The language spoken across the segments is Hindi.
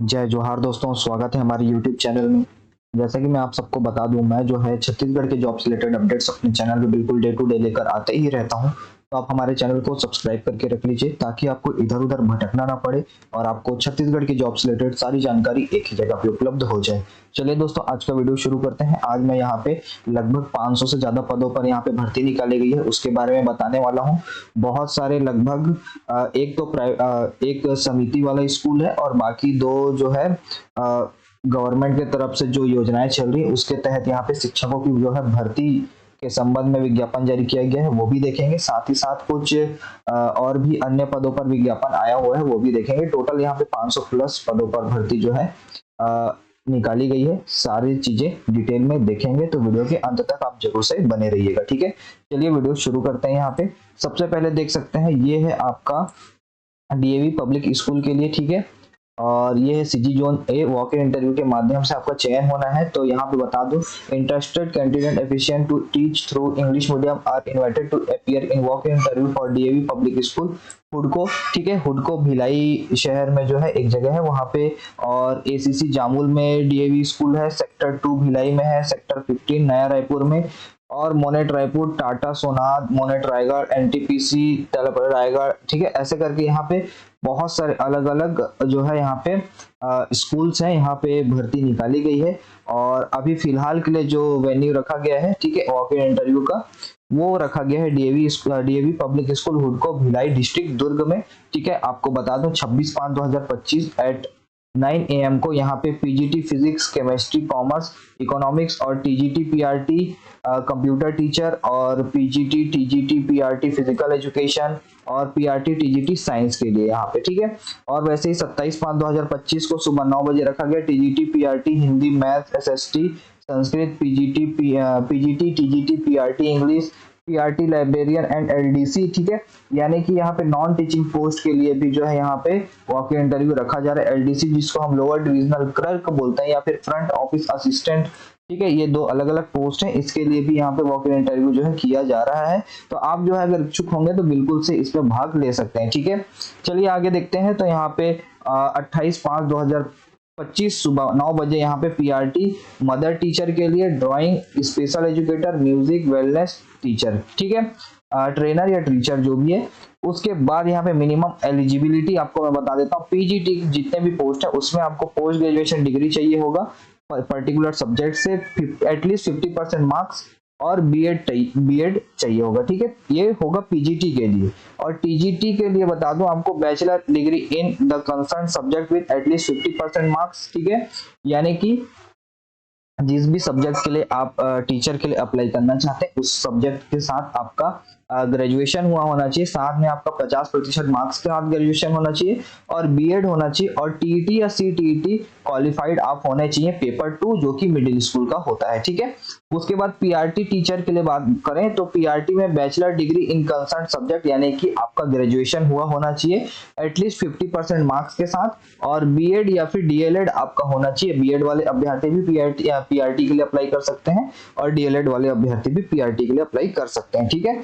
जय जोहार दोस्तों, स्वागत है हमारे YouTube चैनल में। जैसा कि मैं आप सबको बता दूं, मैं जो है छत्तीसगढ़ के जॉब से रिलेटेड अपडेट्स अपने चैनल पे बिल्कुल डे टू डे लेकर आते ही रहता हूं। तो आप हमारे चैनल को सब्सक्राइब करके रख लीजिए ताकि आपको इधर-उधर भटकना ना पड़े और आपको छत्तीसगढ़ के जॉब से रिलेटेड सारी जानकारी एक ही जगह पे उपलब्ध हो जाए। चलिए दोस्तों, आज का वीडियो शुरू करते हैं। आज मैं यहाँ पे लगभग 500 से ज़्यादा पदों पर यहाँ पे भर्ती निकाली गई है, उसके बारे में बताने वाला हूँ। बहुत सारे लगभग एक समिति वाला स्कूल है और बाकी दो जो है गवर्नमेंट के तरफ से जो योजनाएं चल रही है उसके तहत यहाँ पे शिक्षकों की जो है भर्ती के संबंध में विज्ञापन जारी किया गया है, वो भी देखेंगे। साथ ही साथ कुछ और भी अन्य पदों पर विज्ञापन आया हुआ है, वो भी देखेंगे। टोटल यहाँ पे 500 प्लस पदों पर भर्ती जो है निकाली गई है। सारी चीजें डिटेल में देखेंगे, तो वीडियो के अंत तक आप जरूर से बने रहिएगा, ठीक है। चलिए वीडियो शुरू करते हैं। यहाँ पे सबसे पहले देख सकते हैं, ये है आपका डीएवी पब्लिक स्कूल के लिए, ठीक है। और ये है CG zone A. Walk in interview के माध्यम से आपका चयन होना है। तो यहाँ पे बता दूं, interested candidate efficient to teach through English medium are invited to appear in walk in interview for DAV public school Hudco, ठीक है। हुडको भिलाई शहर में जो है एक जगह है वहाँ पे, और एसीसी जामुल में डीएवी स्कूल है, सेक्टर 2 भिलाई में है, सेक्टर 15 नया रायपुर में, और मोनेट रायपुर, टाटा सोनाद, मोनेट रायगढ़, एनटीपीसी रायगढ़, ठीक है। ऐसे करके यहाँ पे बहुत सारे अलग अलग जो है यहाँ पे स्कूल्स हैं, यहाँ पे भर्ती निकाली गई है। और अभी फिलहाल के लिए जो वेन्यू रखा गया है, ठीक है, वॉक इन इंटरव्यू का, वो रखा गया है DAV public school Hudco Bhilai district Durg में, ठीक है। आपको बता दूं 26/5/2025 एट 9 AM को यहाँ पे PGT physics, chemistry, commerce, economics और टीजीटी पीआरटी कंप्यूटर टीचर, और PGT TGT PRT physical education, और पीआरटी टीजीटी साइंस के लिए यहाँ पे, ठीक है। और वैसे ही 27/5/2025 को सुबह 9 बजे रखा गया TGT PRT Hindi, math, SST, Sanskrit, PGT TGT PRT English, PRT librarian and LDC, ठीक है। यानी कि यहाँ पे नॉन टीचिंग पोस्ट के लिए भी जो है यहाँ पे वॉक इन इंटरव्यू रखा जा रहा है। एलडीसी जिसको हम लोअर डिविजनल क्लर्क बोलते हैं, या फिर फ्रंट ऑफिस असिस्टेंट, ठीक है। ये दो अलग अलग पोस्ट हैं, इसके लिए भी यहाँ पे वॉक इन इंटरव्यू जो है किया जा रहा है। तो आप जो है अगर इच्छुक होंगे तो बिल्कुल से इसमें भाग ले सकते हैं, ठीक है। चलिए आगे देखते हैं। तो यहाँ पे 28/5/2025 सुबह 9 बजे यहाँ पे पीआरटी मदर टीचर के लिए, drawing special educator, music, wellness teacher, ठीक है, ट्रेनर या टीचर जो भी है। उसके बाद यहाँ पे मिनिमम एलिजिबिलिटी आपको मैं बता देता हूँ। पीजीटी जितने भी पोस्ट है उसमें आपको पोस्ट ग्रेजुएशन डिग्री चाहिए होगा पर्टिकुलर सब्जेक्ट से, एटलीस्ट 50% मार्क्स, और बीएड चाहिए होगा, ठीक है। ये होगा पीजीटी के लिए। और टीजीटी के लिए बता दूं आपको bachelor degree in the concern subject with at least 50% marks, ठीक है। यानी कि जिस भी सब्जेक्ट के लिए आप टीचर के लिए अप्लाई करना चाहते हैं उस सब्जेक्ट के साथ आपका ग्रेजुएशन हुआ होना चाहिए, साथ में आपका 50% मार्क्स के साथ ग्रेजुएशन होना चाहिए, और बीएड होना चाहिए, और टीईटी या सीटीईटी क्वालिफाइड आप होने चाहिए पेपर 2 जो कि मिडिल स्कूल का होता है, ठीक है। उसके बाद पीआरटी टीचर के लिए बात करें तो पीआरटी में bachelor degree in concern subject, यानी कि आपका ग्रेजुएशन हुआ होना चाहिए एटलीस्ट 50% मार्क्स के साथ, और बीएड या फिर डीएलएड आपका होना चाहिए। बीएड वाले अभ्यर्थी भी पीआरटी के लिए अप्लाई कर सकते हैं, और डीएलएड वाले अभ्यर्थी भी पीआरटी के लिए अप्लाई कर सकते हैं, ठीक है।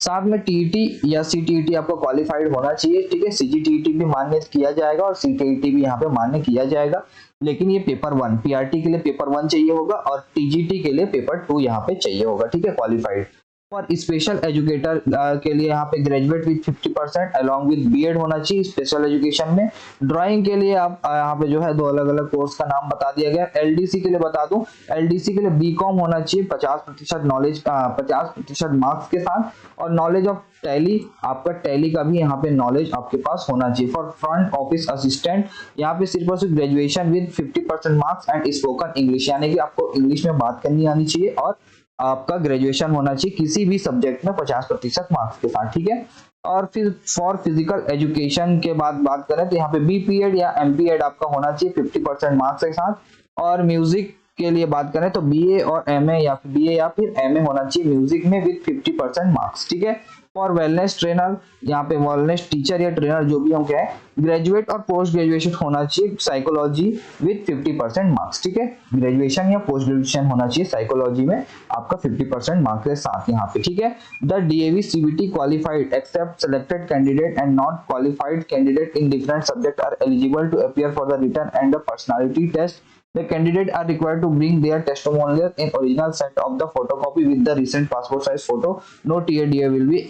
साथ में टीईटी या सीटीईटी आपको क्वालिफाइड होना चाहिए, ठीक है। सीजीटीईटी भी मान्य किया जाएगा और सीटीईटी भी यहाँ पे मान्य किया जाएगा, लेकिन ये पेपर 1 पीआरटी के लिए पेपर 1 चाहिए होगा, और टीजीटी के लिए पेपर 2 यहाँ पे चाहिए होगा, ठीक है, क्वालिफाइड। और स्पेशल एजुकेटर के लिए यहाँ पे graduate with 50% along with BEd होना चाहिए स्पेशल एजुकेशन में। ड्राइंग के लिए आप यहाँ पे जो है दो अलग अलग कोर्स का नाम बता दिया गया। एलडीसी के लिए बता दूं, एलडीसी के लिए बीकॉम होना चाहिए 50% नॉलेज, 50% मार्क्स के साथ, और नॉलेज ऑफ टैली, आपका टैली का भी यहाँ पे नॉलेज आपके पास होना चाहिए। फॉर फ्रंट ऑफिस असिस्टेंट यहाँ पे सिर्फ और सिर्फ graduation with 50% marks and spoken English, यानी कि आपको इंग्लिश में बात करनी आनी चाहिए, और आपका ग्रेजुएशन होना चाहिए किसी भी सब्जेक्ट में 50% मार्क्स के साथ, ठीक है। और फिर फॉर फिजिकल एजुकेशन के बाद बात करें तो यहाँ पे बीपीएड या एमपीएड आपका होना चाहिए 50% मार्क्स के साथ, और म्यूजिक के लिए बात करें तो बीए और एमए या फिर बीए या फिर एमए होना चाहिए म्यूजिक में विद 50% मार्क्स, ठीक है। फॉर वेलनेस ट्रेनर, यहाँ पे वेलनेस टीचर या ट्रेनर जो भी हम कहें, ग्रेजुएट और पोस्ट ग्रेजुएशन होना चाहिए साइकोलॉजी विद 50% मार्क्स, ठीक है। ग्रेजुएशन या पोस्ट ग्रेजुएशन होना चाहिए साइकोलॉजी में आपका 50% मार्क्स के साथ यहाँ पे, ठीक है। The DAV CBT qualified except selected candidate and not qualified candidate in different subject are eligible to appear for the written and the personality test. The candidate are required to bring their testimonial in original set of the photocopy with the recent passport size photo. No TADA will be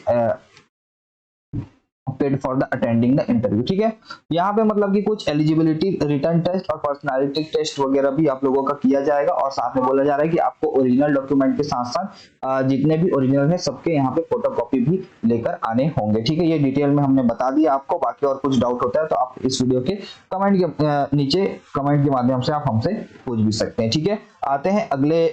paid for the attending the interview, ठीक है। यहाँ पे मतलब कि कुछ एलिजिबिलिटी रिटर्न टेस्ट और पर्सनालिटी टेस्ट वगैरह भी आप लोगों का किया जाएगा, और साथ में बोला जा रहा है कि आपको ओरिजिनल डॉक्यूमेंट के साथ साथ जितने भी ओरिजिनल है सबके यहाँ पे फोटोकॉपी भी लेकर आने होंगे, ठीक है। ये डिटेल में हमने बता दिया आपको। बाकी और कुछ डाउट होता है तो आप इस वीडियो के कमेंट के नीचे कमेंट के माध्यम से आप हमसे पूछ भी सकते हैं, ठीक है। आते हैं अगले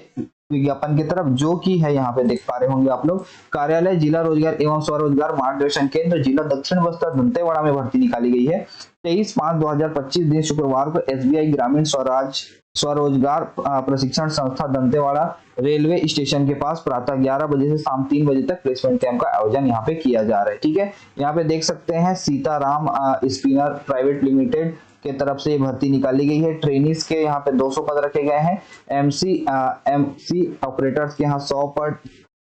विज्ञापन की तरफ, जो कि है यहाँ पे देख पा रहे होंगे आप लोग, कार्यालय जिला रोजगार एवं स्वरोजगार मार्गदर्शन केंद्र जिला दक्षिण बस्तर दंतेवाड़ा में भर्ती निकाली गई है। 23/5/2025 दिन शुक्रवार को एसबीआई ग्रामीण स्वरोजगार प्रशिक्षण संस्था दंतेवाड़ा रेलवे स्टेशन के पास प्रातः 11 बजे से शाम 3 बजे तक प्लेसमेंट कैंप का आयोजन यहाँ पे किया जा रहा है, ठीक है। यहाँ पे देख सकते हैं सीताराम स्पिनर प्राइवेट लिमिटेड के तरफ से ये भर्ती निकाली गई है। ट्रेनीज के यहाँ पे 200 पद रखे गए हैं, एमसी ऑपरेटर्स के यहाँ 100 पद,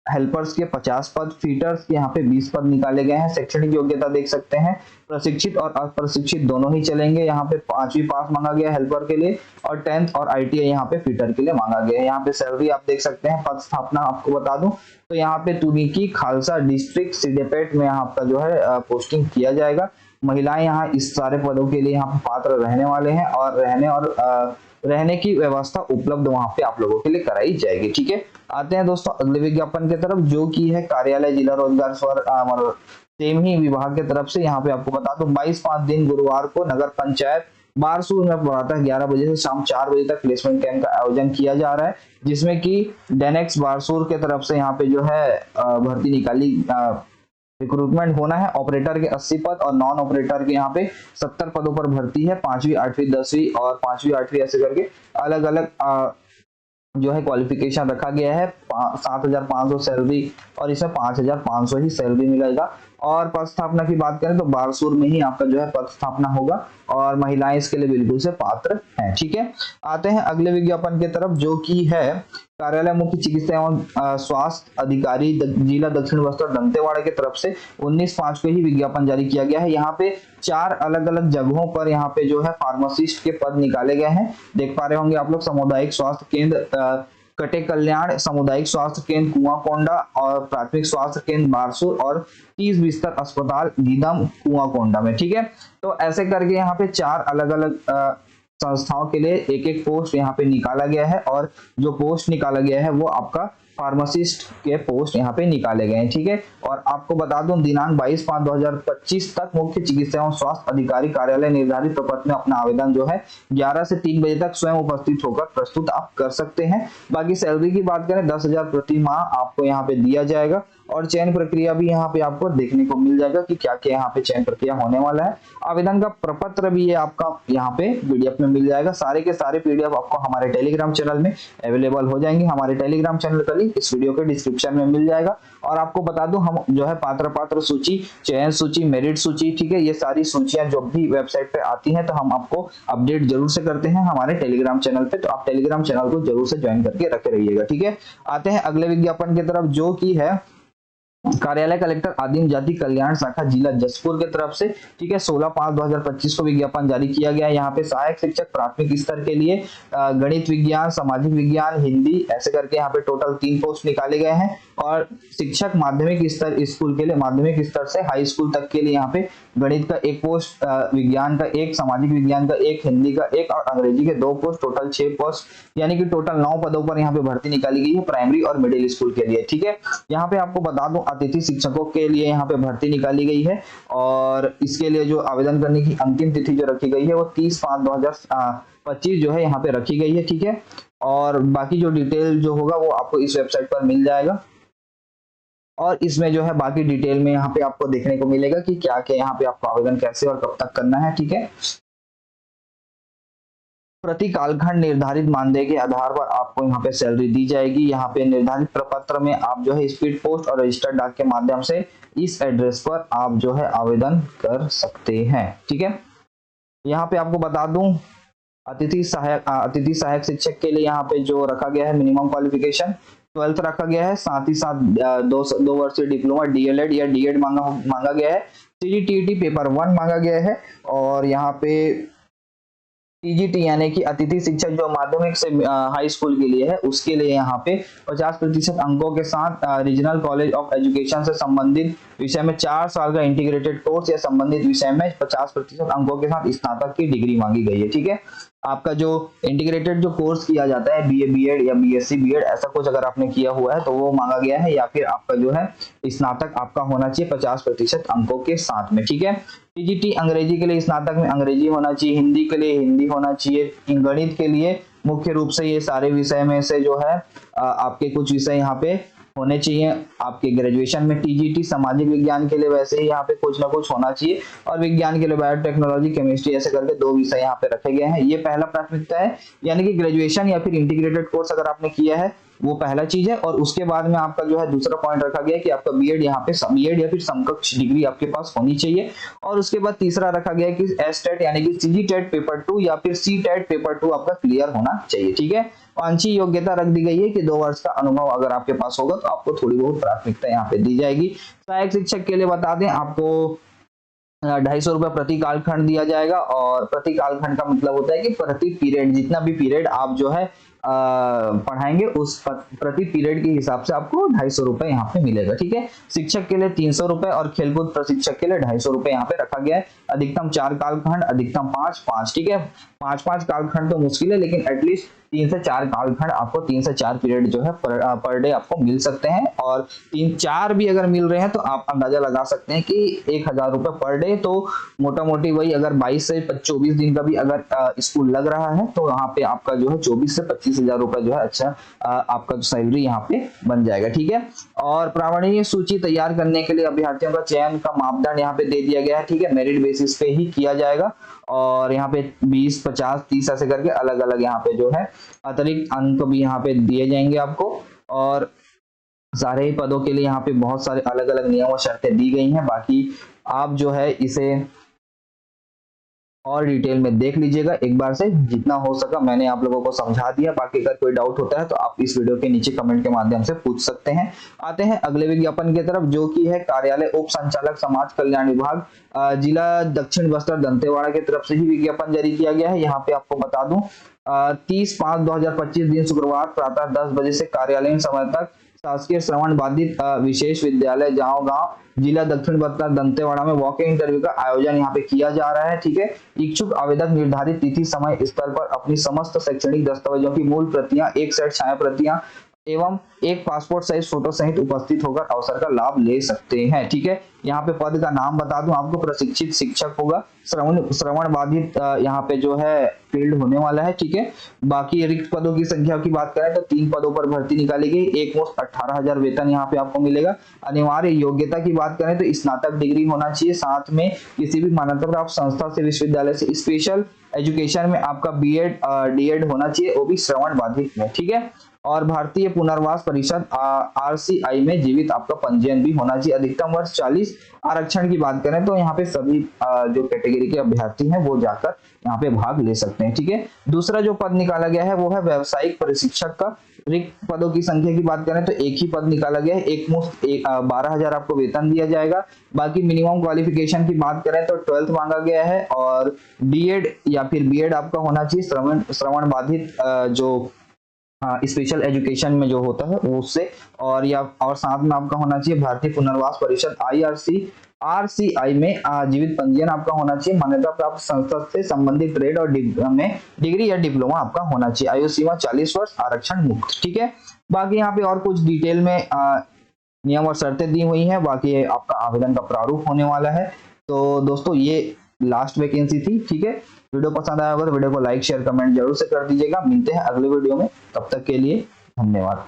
हेल्पर्स के 50 पद, फीटर्स के यहाँ पे 20 पद निकाले गए हैं। शैक्षणिक योग्यता देख सकते हैं, प्रशिक्षित और अप्रशिक्षित दोनों ही चलेंगे। यहाँ पे 5वीं पास मांगा गया हेल्पर के लिए, और 10th और आईटीआई यहाँ पे फीटर के लिए मांगा गया है। यहाँ पे सैलरी आप देख सकते हैं। पद स्थापना आपको बता दूं तो यहाँ पे तुर्की खालसा डिस्ट्रिक्ट सिडेपेट में यहाँ आपका जो है पोस्टिंग किया जाएगा। महिलाएं यहाँ इस सारे पदों के लिए यहाँ पे पात्र रहने वाले हैं, और रहने की व्यवस्था उपलब्ध वहां पे आप लोगों के लिए कराई जाएगी, ठीक है। आते हैं दोस्तों अगले विज्ञापन की तरफ, जो की है कार्यालय जिला रोजगार सेम ही विभाग की तरफ से। यहाँ पे आपको बता दूं 22/5 दिन गुरुवार को नगर पंचायत बारसूर में प्रातः 11 बजे से शाम 4 बजे तक प्लेसमेंट कैंप का आयोजन किया जा रहा है, जिसमें कि डेनेक्स बारसूर के तरफ से यहाँ पे जो है भर्ती निकाली रिक्रूटमेंट होना है। ऑपरेटर के 80 पद और नॉन ऑपरेटर के यहाँ पे 70 पदों पर भर्ती है। 5वीं 8वीं 10वीं और 5वीं 8वीं ऐसे करके अलग अलग जो है क्वालिफिकेशन रखा गया है। 7,500 सैलरी और इसमें 5,500 ही सैलरी मिलेगा। और पद स्थापना की बात करें तो बारसूर में ही आपका जो है पद स्थापना होगा, और महिलाएं इसके लिए बिल्कुल से पात्र हैं, ठीक है। आते हैं अगले विज्ञापन की तरफ, जो कि है कार्यालय मुख्य चिकित्सा एवं स्वास्थ्य अधिकारी जिला दक्षिण बस्तर दंतेवाड़ा की तरफ से 19/5 को ही विज्ञापन जारी किया गया है। यहाँ पे 4 अलग अलग जगहों पर यहाँ पे जो है फार्मासिस्ट के पद निकाले गए हैं। देख पा रहे होंगे आप लोग, सामुदायिक स्वास्थ्य केंद्र कटे कल्याण, सामुदायिक स्वास्थ्य केंद्र कुआंकोंडा और प्राथमिक स्वास्थ्य केंद्र बारसूर, और 30 बिस्तर अस्पताल गीदम कुआंकोंडा में, ठीक है। तो ऐसे करके यहाँ पे 4 अलग अलग संस्थाओं के लिए एक एक पोस्ट यहाँ पे निकाला गया है, और जो पोस्ट निकाला गया है वो आपका फार्मासिस्ट के पोस्ट यहाँ पे निकाले गए हैं, ठीक है। और आपको बता दूं दिनांक 22/5/2025 तक मुख्य चिकित्सा एवं स्वास्थ्य अधिकारी कार्यालय निर्धारित प्रपत्र में अपना आवेदन जो है 11 से 3 बजे तक स्वयं उपस्थित होकर प्रस्तुत आप कर सकते हैं। बाकी सैलरी की बात करें 10,000 प्रति माह आपको यहाँ पे दिया जाएगा, और चयन प्रक्रिया भी यहाँ पे आपको देखने को मिल जाएगा कि क्या क्या यहाँ पे चयन प्रक्रिया होने वाला है। आवेदन का प्रपत्र भी ये आपका यहाँ पे पीडीएफ में मिल जाएगा। सारे के सारे पीडीएफ आपको हमारे टेलीग्राम चैनल में अवेलेबल हो जाएंगे। हमारे टेलीग्राम चैनल का लिंक इस वीडियो के डिस्क्रिप्शन में मिल जाएगा। और आपको बता दूं हम जो है पात्र सूची, चयन सूची, मेरिट सूची, ठीक है, ये सारी सूचियां जो भी वेबसाइट पे आती हैं तो हम आपको अपडेट जरूर से करते हैं हमारे टेलीग्राम चैनल पे, तो आप टेलीग्राम चैनल को जरूर से ज्वाइन करके रखे रहिएगा, ठीक है। आते हैं अगले विज्ञापन की तरफ, जो की है कार्यालय कलेक्टर आदिम जाति कल्याण शाखा जिला जसपुर के तरफ से, ठीक है। 16/5/2025 को विज्ञापन जारी किया गया है। यहाँ पे सहायक शिक्षक प्राथमिक स्तर के लिए गणित विज्ञान, सामाजिक विज्ञान, हिंदी ऐसे करके यहाँ पे टोटल 3 पोस्ट निकाले गए हैं। और शिक्षक माध्यमिक स्तर स्कूल के लिए, माध्यमिक स्तर से हाई स्कूल तक के लिए यहाँ पे गणित का 1 पोस्ट, विज्ञान का 1, सामाजिक विज्ञान का 1, हिंदी का 1 और अंग्रेजी के 2 पोस्ट, टोटल 6 पोस्ट, यानी कि टोटल 9 पदों पर यहाँ पे भर्ती निकाली गई है प्राइमरी और मिडिल स्कूल के लिए, ठीक है। यहाँ पे आपको बता दूं अतिथि शिक्षकों के लिए यहाँ पे भर्ती निकाली गई है, और इसके लिए जो आवेदन करने की अंतिम तिथि जो रखी गई है वो 30/5/2025 जो है यहाँ पे रखी गई है, ठीक है। और बाकी जो डिटेल जो होगा वो आपको इस वेबसाइट पर मिल जाएगा, और इसमें जो है बाकी डिटेल में यहाँ पे आपको देखने को मिलेगा कि क्या क्या यहाँ पे आपको आवेदन कैसे और कब तक करना है, ठीक है। प्रति कालखंड निर्धारित मानदेय के आधार पर आपको यहाँ पे सैलरी दी जाएगी। यहाँ पे निर्धारित प्रपत्र में आप जो है स्पीड पोस्ट और रजिस्टर्ड डाक के माध्यम से इस एड्रेस पर आप जो है आवेदन कर सकते हैं। ठीक है, यहाँ पे आपको बता दूं अतिथि सहायक शिक्षक के लिए यहाँ पे जो रखा गया है मिनिमम क्वालिफिकेशन 12th रखा गया है, साथ ही साथ 2 वर्षीय डिप्लोमा डीएलएड या डीएड मांगा गया है, सीजीटीईटी पेपर 1 मांगा गया है, और यहाँ पे टीजीटी यानी कि अतिथि शिक्षक जो माध्यमिक से हाई स्कूल के लिए है उसके लिए यहाँ पे 50% अंकों के साथ रीजनल कॉलेज ऑफ एजुकेशन से संबंधित विषय में 4 साल का इंटीग्रेटेड कोर्स या संबंधित विषय में 50% अंकों के साथ स्नातक की डिग्री मांगी गई है। ठीक है, आपका जो इंटीग्रेटेड जो कोर्स किया जाता है बीए बीएड या बीएससी बीएड ऐसा कुछ अगर आपने किया हुआ है तो वो मांगा गया है, या फिर आपका जो है स्नातक आपका होना चाहिए 50% अंकों के साथ में। ठीक है, टीजीटी अंग्रेजी के लिए स्नातक में अंग्रेजी होना चाहिए, हिंदी के लिए हिंदी होना चाहिए, गणित के लिए मुख्य रूप से ये सारे विषय में से जो है आपके कुछ विषय यहाँ पे होने चाहिए आपके ग्रेजुएशन में। टीजीटी सामाजिक विज्ञान के लिए वैसे ही यहाँ पे कुछ ना कुछ होना चाहिए, और विज्ञान के लिए बायोटेक्नोलॉजी केमिस्ट्री ऐसे करके 2 विषय यहाँ पे रखे गए हैं। ये पहला प्राथमिकता है, यानी कि ग्रेजुएशन या फिर इंटीग्रेटेड कोर्स अगर आपने किया है वो पहला चीज है, और उसके बाद में आपका जो है दूसरा पॉइंट रखा गया है कि आपका बीएड यहाँ पे बीएड या फिर समकक्ष डिग्री आपके पास होनी चाहिए, और उसके बाद तीसरा रखा गया है कि एसटेट यानी कि सीजीटेट पेपर 2 या फिर सीटेट पेपर 2 आपका क्लियर होना चाहिए। ठीक है, वांछनीय योग्यता रख दी गई है कि 2 वर्ष का अनुभव अगर आपके पास होगा तो आपको थोड़ी बहुत प्राथमिकता यहाँ पे दी जाएगी। सहायक शिक्षक के लिए बता दें आपको 250 रुपए प्रति कालखंड दिया जाएगा, और प्रति कालखंड का मतलब होता है कि प्रति पीरियड जितना भी पीरियड आप जो है पढ़ाएंगे उस प्रति पीरियड के हिसाब से आपको 250 रुपए यहाँ पे मिलेगा। ठीक है, शिक्षक के लिए 300 रुपए और खेलकूद प्रशिक्षक के लिए 250 रुपए यहाँ पे रखा गया है। अधिकतम 4 कालखंड, अधिकतम 5। ठीक है, 5 कालखंड तो मुश्किल है, लेकिन एटलीस्ट 3 से 4 कालखंड आपको 3 से 4 पीरियड जो है पर डे आपको मिल सकते हैं, और 3-4 भी अगर मिल रहे हैं तो आप अंदाजा लगा सकते हैं कि 1000 रुपए पर डे, तो मोटा मोटी वही अगर 22 से 24 दिन का भी अगर स्कूल लग रहा है तो यहाँ पे आपका जो है 24 से 25,000 रुपए जो है अच्छा आपका जो सैलरी यहाँ पे बन जाएगा। ठीक है, और प्रामाणिक सूची तैयार करने के लिए अभ्यर्थियों का चयन का मापदंड यहाँ पे दे दिया गया है। ठीक है, मेरिट बेसिस पे ही किया जाएगा, और यहाँ पे 20, 50, 30 ऐसे करके अलग अलग यहाँ पे जो है अतिरिक्त अंक भी यहाँ पे दिए जाएंगे आपको, और सारे ही पदों के लिए यहाँ पे बहुत सारे अलग अलग नियम और शर्तें दी गई हैं। बाकी आप जो है इसे और डिटेल में देख लीजिएगा एक बार से, जितना हो सका मैंने आप लोगों को समझा दिया। बाकी अगर कोई डाउट होता है तो आप इस वीडियो के नीचे कमेंट के माध्यम से पूछ सकते हैं। आते हैं अगले विज्ञापन की तरफ, जो कि है कार्यालय उप संचालक समाज कल्याण विभाग जिला दक्षिण बस्तर दंतेवाड़ा की तरफ से ही विज्ञापन जारी किया गया है। यहाँ पे आपको बता दूं 30/5/2025 दिन शुक्रवार प्रातः 10 बजे से कार्यालयीन समय तक शासकीय श्रवण बाधित विशेष विद्यालय गांव जिला दक्षिण बस्तर दंतेवाड़ा में वॉक इन इंटरव्यू का आयोजन यहाँ पे किया जा रहा है। ठीक है, इच्छुक आवेदक निर्धारित तिथि समय स्थल पर अपनी समस्त शैक्षणिक दस्तावेजों की मूल प्रतियां, एक सेट छाया प्रतियां एवं एक पासपोर्ट साइज फोटो सहित उपस्थित होकर अवसर का लाभ ले सकते हैं। ठीक है, यहाँ पे पद का नाम बता दूं आपको, प्रशिक्षित शिक्षक होगा, श्रवण बाधित यहाँ पे जो है फील्ड होने वाला है। ठीक है, बाकी रिक्त पदों की संख्या की बात करें तो 3 पदों पर भर्ती निकाली गई, एक मुश्त 18,000 वेतन यहाँ पे आपको मिलेगा। अनिवार्य योग्यता की बात करें तो स्नातक डिग्री होना चाहिए, साथ में किसी भी मान्यता प्राप्त संस्था से विश्वविद्यालय से स्पेशल एजुकेशन में आपका बीएड डीएड होना चाहिए, वो भी श्रवण बाधित में। ठीक है, और भारतीय पुनर्वास परिषद आरसीआई में जीवित आपका पंजीयन भी होना चाहिए। अधिकतम वर्ष 40। आरक्षण की बात करें तो यहाँ पे सभी जो कैटेगरी के अभ्यर्थी हैं वो जाकर यहाँ पे भाग ले सकते हैं। ठीक है, दूसरा जो पद निकाला गया है वो है व्यावसायिक प्रशिक्षक का। रिक्त पदों की संख्या की बात करें तो एक ही पद निकाला गया है, एक मुश्त 12,000 आपको वेतन दिया जाएगा। बाकी मिनिमम क्वालिफिकेशन की बात करें तो 12th मांगा गया है, और डीएड या फिर बीएड आपका होना चाहिए श्रवण बाधित जो स्पेशल एजुकेशन में जो होता है उससे, और साथ में आपका होना चाहिए भारतीय पुनर्वास परिषद आरसीआई में जीवित पंजीयन आपका होना चाहिए। मान्यता प्राप्त संस्था से संबंधित ट्रेड और में डिग्री या डिप्लोमा आपका होना चाहिए। आयु सीमा 40 वर्ष, आरक्षण मुक्त। ठीक है, बाकी यहाँ पे और कुछ डिटेल में नियम और शर्तें दी हुई हैं। बाकी आपका आवेदन का प्रारूप होने वाला है। तो दोस्तों ये लास्ट वैकेंसी थी। ठीक है, वीडियो पसंद आया होगा तो वीडियो को लाइक शेयर कमेंट जरूर से कर दीजिएगा। मिलते हैं अगले वीडियो में, तब तक के लिए धन्यवाद।